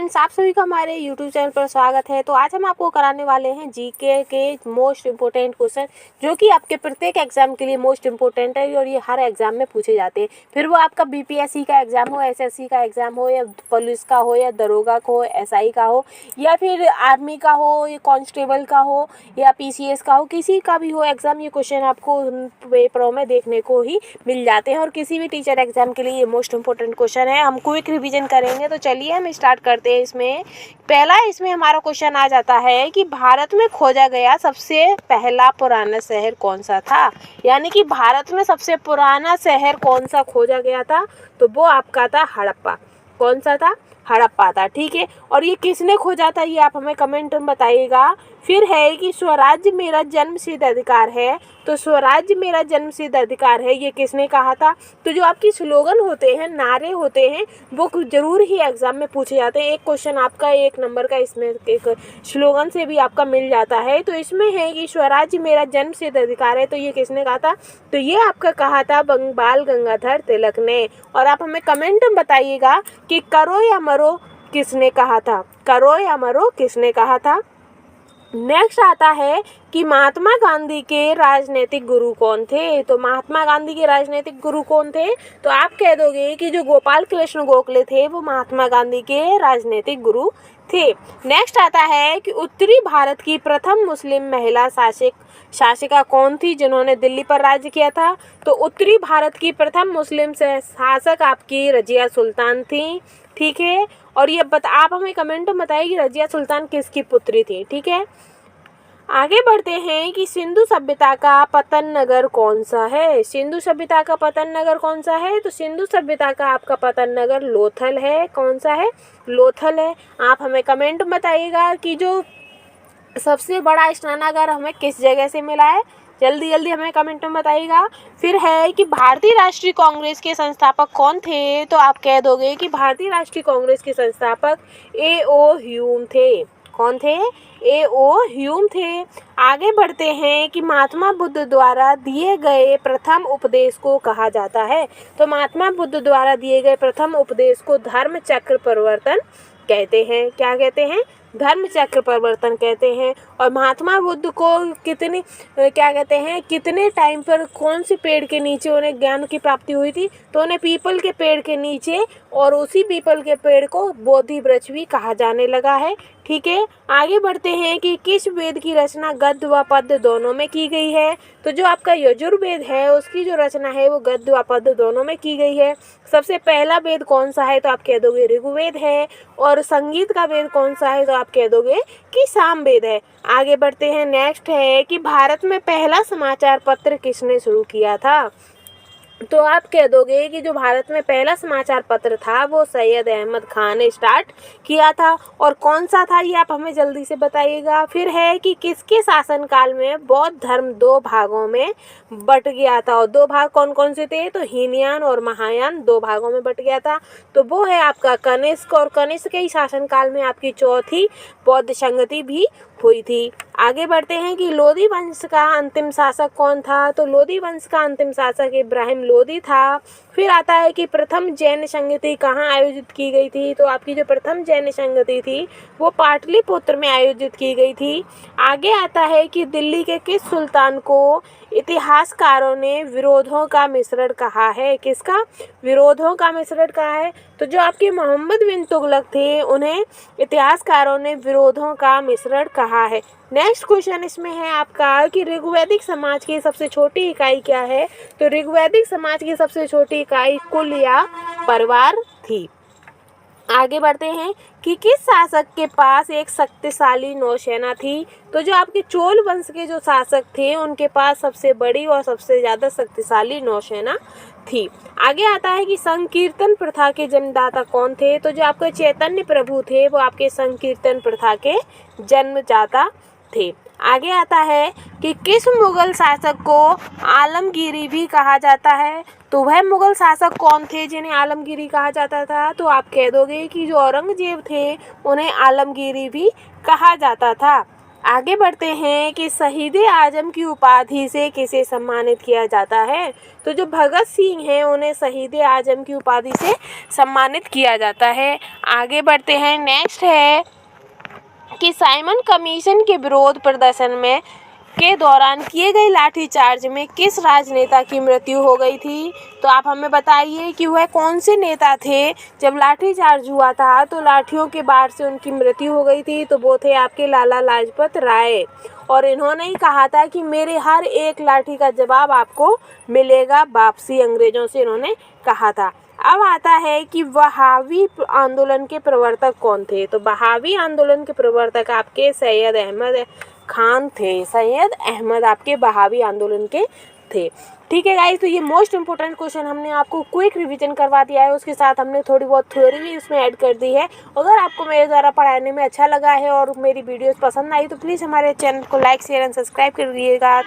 Friends, आप सभी का हमारे यूट्यूब चैनल पर स्वागत है। तो आज हम आपको कराने वाले हैं जीके के मोस्ट इम्पोर्टेंट क्वेश्चन, जो कि आपके प्रत्येक एग्जाम के लिए मोस्ट इम्पोर्टेंट है और ये हर एग्जाम में पूछे जाते हैं। फिर वो आपका बीपीएससी का एग्जाम हो, एसएससी का एग्जाम हो, या पुलिस का हो, या दरोगा का हो, एसआई का हो, या फिर आर्मी का हो, या कांस्टेबल का हो, या पीसीएस का हो, किसी का भी हो एग्जाम, ये क्वेश्चन आपको पेपरों में देखने को ही मिल जाते हैं। और किसी भी टीचर एग्जाम के लिए ये मोस्ट इम्पोर्टेंट क्वेश्चन है। हम क्विक रिवीजन करेंगे। तो चलिए हम स्टार्ट करते हैं। इसमें हमारा क्वेश्चन आ जाता है कि भारत में खोजा गया सबसे पहला पुराना शहर कौन सा था। यानी कि भारत में सबसे पुराना शहर कौन सा खोजा गया था, तो वो आपका था हड़प्पा। कौन सा था? हड़प्पा था। ठीक है, और ये किसने खोजा था ये आप हमें कमेंट में बताइएगा। फिर है कि स्वराज्य मेरा जन्मसिद्ध अधिकार है, तो स्वराज्य मेरा जन्मसिद्ध अधिकार है, ये किसने कहा था। तो जो आपकी स्लोगन होते हैं, नारे होते हैं, वो जरूर ही एग्जाम में पूछे जाते हैं। एक क्वेश्चन आपका 1 नंबर का इसमें एक स्लोगन से भी आपका मिल जाता है। तो इसमें है कि स्वराज्य मेरा जन्मसिद्ध अधिकार है, तो ये किसने कहा था, तो ये आपका कहा था बाल गंगाधर तिलक ने। और आप हमें कमेंट में बताइएगा कि करो या मरो किसने कहा था, करो या मरो किसने कहा था। नेक्स्ट आता है कि महात्मा गांधी के राजनीतिक गुरु कौन थे। तो महात्मा गांधी के राजनीतिक गुरु कौन थे, तो आप कह दोगे कि जो गोपाल कृष्ण गोखले थे वो महात्मा गांधी के राजनीतिक गुरु थे। नेक्स्ट आता है कि उत्तरी भारत की प्रथम मुस्लिम महिला शासिका कौन थी जिन्होंने दिल्ली पर राज्य किया था। तो उत्तरी भारत की प्रथम मुस्लिम शासक आपकी रजिया सुल्तान थी। ठीक है, और ये आप हमें कमेंट में बताइए कि रजिया सुल्तान किसकी पुत्री थी। ठीक है, आगे बढ़ते हैं कि सिंधु सभ्यता का पतन नगर कौन सा है। सिंधु सभ्यता का पतन नगर कौन सा है, तो सिंधु सभ्यता का आपका पतन नगर लोथल है। कौन सा है? लोथल है। आप हमें कमेंट में बताइएगा कि जो सबसे बड़ा स्नानागार हमें किस जगह से मिला है, जल्दी जल्दी हमें कमेंट में बताइएगा। फिर है कि भारतीय राष्ट्रीय कांग्रेस के संस्थापक कौन थे, तो आप कह दोगे कि भारतीय राष्ट्रीय कांग्रेस के संस्थापक ए.ओ. ह्यूम थे। कौन थे? ए.ओ. ह्यूम थे। आगे बढ़ते हैं कि महात्मा बुद्ध द्वारा दिए गए प्रथम उपदेश को कहा जाता है। तो महात्मा बुद्ध द्वारा दिए गए प्रथम उपदेश को धर्म चक्र परिवर्तन कहते हैं। क्या कहते हैं? धर्म चक्र परिवर्तन कहते हैं। और महात्मा बुद्ध को कितने टाइम पर कौन से पेड़ के नीचे उन्हें ज्ञान की प्राप्ति हुई थी, तो उन्हें पीपल के पेड़ के नीचे, और उसी पीपल के पेड़ को बोधि वृक्ष भी कहा जाने लगा है। ठीक है, आगे बढ़ते हैं कि किस वेद की रचना गद्य व पद्य दोनों में की गई है। तो जो आपका यजुर्वेद है उसकी जो रचना है वो गद्य व पद्य दोनों में की गई है। सबसे पहला वेद कौन सा है, तो आप कह दोगे ऋग्वेद है। और संगीत का वेद कौन सा है, तो आप कह दोगे कि सामवेद है। आगे बढ़ते हैं। नेक्स्ट है कि भारत में पहला समाचार पत्र किसने शुरू किया था। तो आप कह दोगे कि जो भारत में पहला समाचार पत्र था वो सैयद अहमद खान ने स्टार्ट किया था। और कौन सा था ये आप हमें जल्दी से बताइएगा। फिर है कि किसके शासनकाल में बौद्ध धर्म 2 भागों में बट गया था। और 2 भाग कौन कौन से थे, तो हीनयान और महायान 2 भागों में बट गया था। तो वो है आपका कनिष्क, और कनिष्क के ही शासनकाल में आपकी चौथी बौद्ध संगति भी हुई थी। आगे बढ़ते हैं कि लोधी वंश का अंतिम शासक कौन था। तो लोधी वंश का अंतिम शासक इब्राहिम लोधी था। फिर आता है कि प्रथम जैन संगति कहाँ आयोजित की गई थी। तो आपकी जो प्रथम जैन संगति थी वो पाटलिपुत्र में आयोजित की गई थी। आगे आता है कि दिल्ली के किस सुल्तान को इतिहासकारों ने विरोधों का मिश्रण कहा है। किसका? विरोधों का मिश्रण कहा है। तो जो आपके मोहम्मद बिन तुगलक थे उन्हें इतिहासकारों ने विरोधों का मिश्रण कहा है। नेक्स्ट क्वेश्चन इसमें है आपका कि ऋग्वैदिक समाज की सबसे छोटी इकाई क्या है। तो ऋग्वैदिक समाज की सबसे छोटी इकाई कुल या परिवार थी। आगे बढ़ते हैं कि किस शासक के पास एक शक्तिशाली नौसेना थी। तो जो आपके चोल वंश के जो शासक थे उनके पास सबसे बड़ी और सबसे ज़्यादा शक्तिशाली नौसेना थी। आगे आता है कि संकीर्तन प्रथा के जन्मदाता कौन थे। तो जो आपके चैतन्य प्रभु थे वो आपके संकीर्तन प्रथा के जन्मदाता थे। आगे आता है कि किस मुगल शासक को आलमगीरी भी कहा जाता है। तो वह मुगल शासक कौन थे जिन्हें आलमगीरी कहा जाता था। तो आप कह दोगे कि जो औरंगजेब थे उन्हें आलमगीरी भी कहा जाता था। आगे बढ़ते हैं कि शहीद आजम की उपाधि से किसे सम्मानित किया जाता है। तो जो भगत सिंह हैं उन्हें शहीद आजम की उपाधि से सम्मानित किया जाता है। आगे बढ़ते हैं, नेक्स्ट है कि साइमन कमीशन के विरोध प्रदर्शन में के दौरान किए गए लाठीचार्ज में किस राजनेता की मृत्यु हो गई थी। तो आप हमें बताइए कि वह कौन से नेता थे। जब लाठीचार्ज हुआ था तो लाठियों के बाढ़ से उनकी मृत्यु हो गई थी। तो वो थे आपके लाला लाजपत राय, और इन्होंने ही कहा था कि मेरे हर एक लाठी का जवाब आपको मिलेगा वापसी, अंग्रेजों से इन्होंने कहा था। अब आता है कि वहाबी आंदोलन के प्रवर्तक कौन थे। तो वहाबी आंदोलन के प्रवर्तक आपके सैयद अहमद खान थे। सैयद अहमद आपके वहाबी आंदोलन के थे। ठीक है गाइस, तो ये मोस्ट इंपोर्टेंट क्वेश्चन हमने आपको क्विक रिवीजन करवा दिया है, उसके साथ हमने थोड़ी बहुत थ्योरी भी इसमें ऐड कर दी है। अगर आपको मेरे द्वारा पढ़ाने में अच्छा लगा है और मेरी वीडियोस पसंद आई तो प्लीज़ हमारे चैनल को लाइक शेयर एंड सब्सक्राइब कर दीजिएगा।